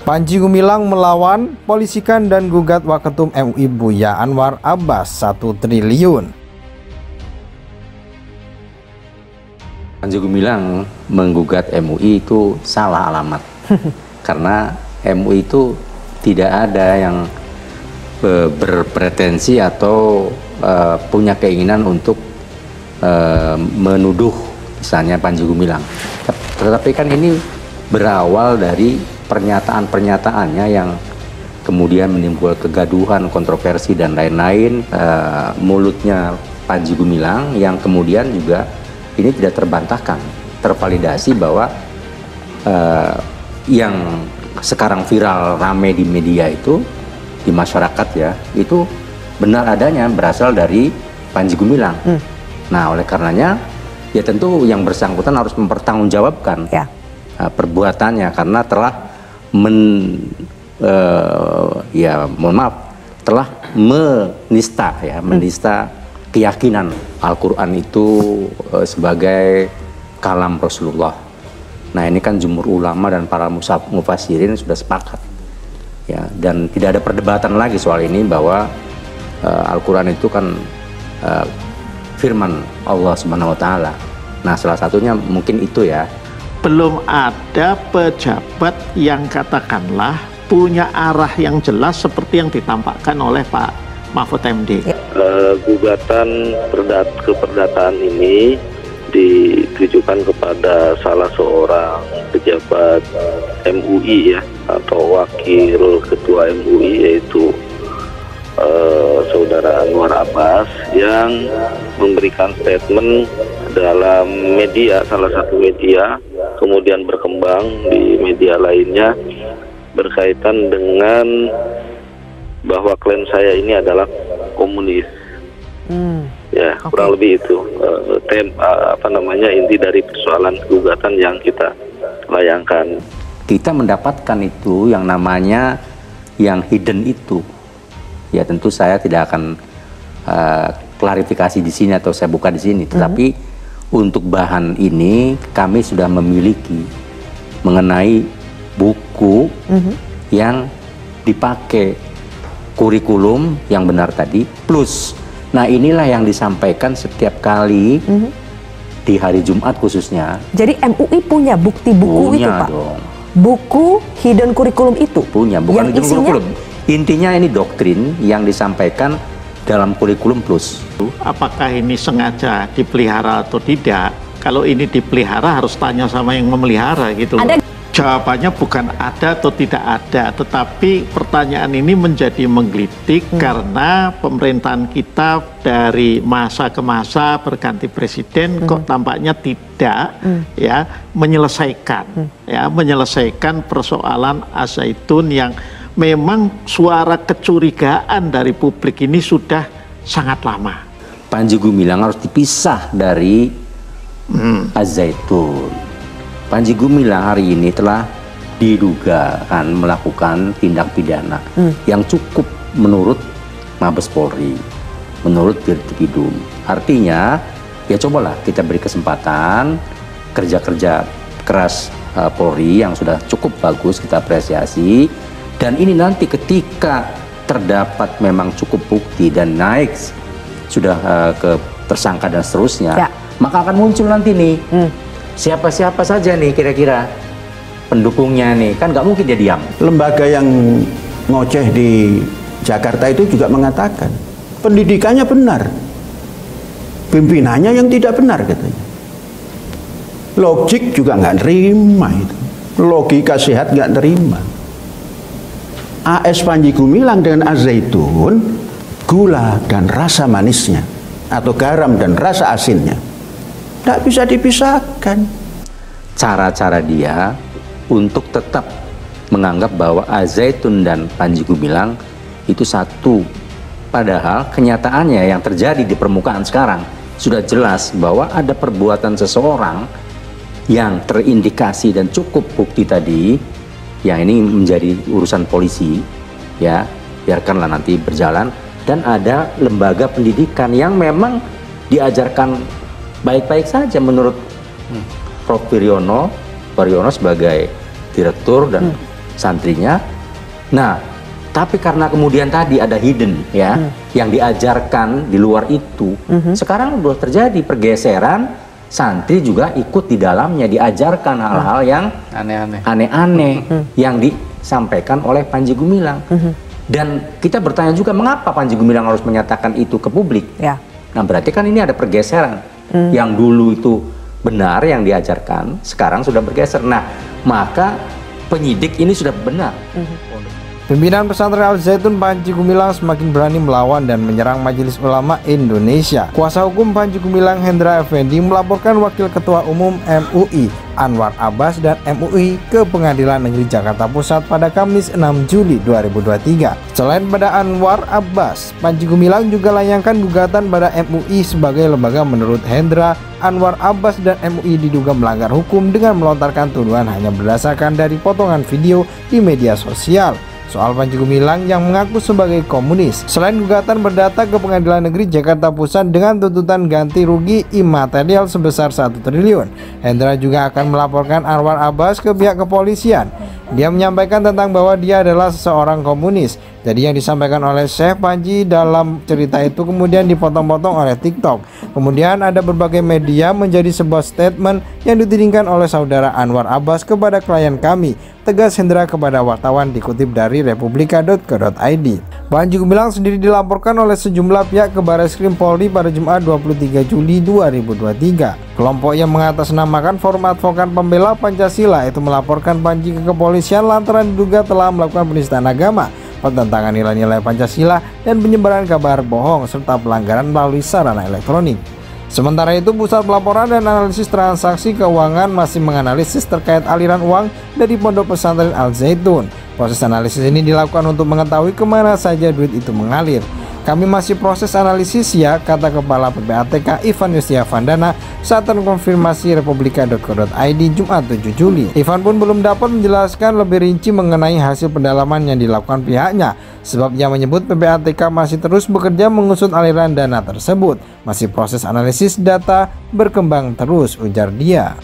Panji Gumilang melawan polisikan dan gugat Waketum MUI Buya Anwar Abbas 1 triliun. Panji Gumilang menggugat MUI itu salah alamat. Karena MUI itu tidak ada yang berpretensi atau punya keinginan untuk menuduh misalnya Panji Gumilang. Tetapi kan ini berawal dari pernyataan-pernyataannya yang kemudian menimbulkan kegaduhan, kontroversi dan lain-lain. Mulutnya Panji Gumilang yang kemudian juga ini tidak terbantahkan, tervalidasi bahwa yang sekarang viral rame di media itu, di masyarakat ya, itu benar adanya berasal dari Panji Gumilang. Nah, oleh karenanya ya tentu yang bersangkutan harus mempertanggungjawabkan perbuatannya karena telah telah menista menista keyakinan Al-Quran itu sebagai kalam Rasulullah. Nah, ini kan jumhur ulama dan para mufassirin sudah sepakat ya, dan tidak ada perdebatan lagi soal ini bahwa Al-Quran itu kan firman Allah Subhanahu wa taala. Nah, salah satunya mungkin itu ya. Belum ada pejabat yang katakanlah punya arah yang jelas seperti yang ditampakkan oleh Pak Mahfud MD. Gugatan keperdataan ini ditujukan kepada salah seorang pejabat MUI ya, atau wakil ketua MUI, yaitu Saudara Anwar Abbas, yang memberikan statement dalam media, salah satu media, kemudian berkembang di media lainnya berkaitan dengan bahwa klaim saya ini adalah komunis. Ya, kurang lebih itu inti dari persoalan gugatan yang kita layangkan. Kita mendapatkan itu yang namanya yang hidden itu. Ya, tentu saya tidak akan klarifikasi di sini atau saya buka di sini, tetapi untuk bahan ini kami sudah memiliki mengenai buku yang dipakai, kurikulum yang benar tadi, plus nah inilah yang disampaikan setiap kali di hari Jumat khususnya. Jadi MUI punya bukti buku itu, Pak? Dong. Buku hidden kurikulum itu? Punya, bukan hidden kurikulum. Intinya ini doktrin yang disampaikan dalam kurikulum plus. Apakah ini sengaja dipelihara atau tidak? Kalau ini dipelihara harus tanya sama yang memelihara gitu loh. Jawabannya bukan ada atau tidak ada, tetapi pertanyaan ini menjadi menggelitik karena pemerintahan kita dari masa ke masa berganti presiden kok tampaknya tidak menyelesaikan persoalan Az-Zaitun yang memang suara kecurigaan dari publik ini sudah sangat lama. Panji Gumilang harus dipisah dari Az-Zaitun. Panji Gumilang hari ini telah diduga kan melakukan tindak pidana yang cukup menurut Mabes Polri, menurut Dirtipidum. Artinya ya cobalah kita beri kesempatan kerja-kerja keras Polri yang sudah cukup bagus kita apresiasi. Dan ini nanti ketika terdapat memang cukup bukti dan naik sudah ke tersangka dan seterusnya, maka akan muncul nanti nih siapa-siapa saja nih kira-kira pendukungnya nih, kan nggak mungkin dia diam. Lembaga yang ngoceh di Jakarta itu juga mengatakan pendidikannya benar, pimpinannya yang tidak benar katanya. Logik juga nggak nerima itu, logika sehat nggak nerima. AS Panji Gumilang dengan Az-Zaitun, gula dan rasa manisnya, atau garam dan rasa asinnya, tidak bisa dipisahkan. Cara-cara dia untuk tetap menganggap bahwa Az-Zaitun dan Panji Gumilang itu satu. Padahal kenyataannya yang terjadi di permukaan sekarang sudah jelas bahwa ada perbuatan seseorang yang terindikasi dan cukup bukti tadi. Ya, ini menjadi urusan polisi ya, biarkanlah nanti berjalan. Dan ada lembaga pendidikan yang memang diajarkan baik-baik saja menurut Prof. Waryono sebagai direktur dan santrinya. Nah, tapi karena kemudian tadi ada hidden ya, yang diajarkan di luar itu, sekarang udah terjadi pergeseran, santri juga ikut di dalamnya, diajarkan hal-hal yang aneh-aneh yang disampaikan oleh Panji Gumilang. Dan kita bertanya juga, mengapa Panji Gumilang harus menyatakan itu ke publik? Ya. Nah, berarti kan ini ada pergeseran. Yang dulu itu benar yang diajarkan, sekarang sudah bergeser. Nah, maka penyidik ini sudah benar. Pimpinan pesantren Al-Zaitun Panji Gumilang semakin berani melawan dan menyerang Majelis Ulama Indonesia. Kuasa hukum Panji Gumilang Hendra Effendi melaporkan Wakil Ketua Umum MUI Anwar Abbas dan MUI ke Pengadilan Negeri Jakarta Pusat pada Kamis 6 Juli 2023. Selain pada Anwar Abbas, Panji Gumilang juga layangkan gugatan pada MUI sebagai lembaga. Menurut Hendra, Anwar Abbas dan MUI diduga melanggar hukum dengan melontarkan tuduhan hanya berdasarkan dari potongan video di media sosial soal Panji Gumilang yang mengaku sebagai komunis. Selain gugatan berdata ke Pengadilan Negeri Jakarta Pusat dengan tuntutan ganti rugi imaterial sebesar 1 triliun, Hendra juga akan melaporkan Anwar Abbas ke pihak kepolisian. Dia menyampaikan tentang bahwa dia adalah seorang komunis. Jadi yang disampaikan oleh Syekh Panji dalam cerita itu kemudian dipotong-potong oleh TikTok. Kemudian ada berbagai media menjadi sebuah statement yang ditudingkan oleh saudara Anwar Abbas kepada klien kami, tegas Hendra kepada wartawan, dikutip dari republika.co.id. Panji Gumilang sendiri dilaporkan oleh sejumlah pihak ke Barreskrim Polri pada Jumat 23 Juli 2023. Kelompok yang mengatasnamakan Forum Advokat Pembela Pancasila itu melaporkan Panji ke kepolisian lantaran diduga telah melakukan penistaan agama, pertentangan nilai-nilai Pancasila, dan penyebaran kabar bohong serta pelanggaran melalui sarana elektronik. Sementara itu, Pusat Pelaporan dan Analisis Transaksi Keuangan masih menganalisis terkait aliran uang dari Pondok Pesantren Al-Zaitun. Proses analisis ini dilakukan untuk mengetahui kemana saja duit itu mengalir. Kami masih proses analisis ya, kata Kepala PPATK Ivan Yustiavandana saat terkonfirmasi republika.co.id Jumat 7 Juli. Ivan pun belum dapat menjelaskan lebih rinci mengenai hasil pendalaman yang dilakukan pihaknya, sebab ia menyebut PPATK masih terus bekerja mengusut aliran dana tersebut. Masih proses analisis data, berkembang terus, ujar dia.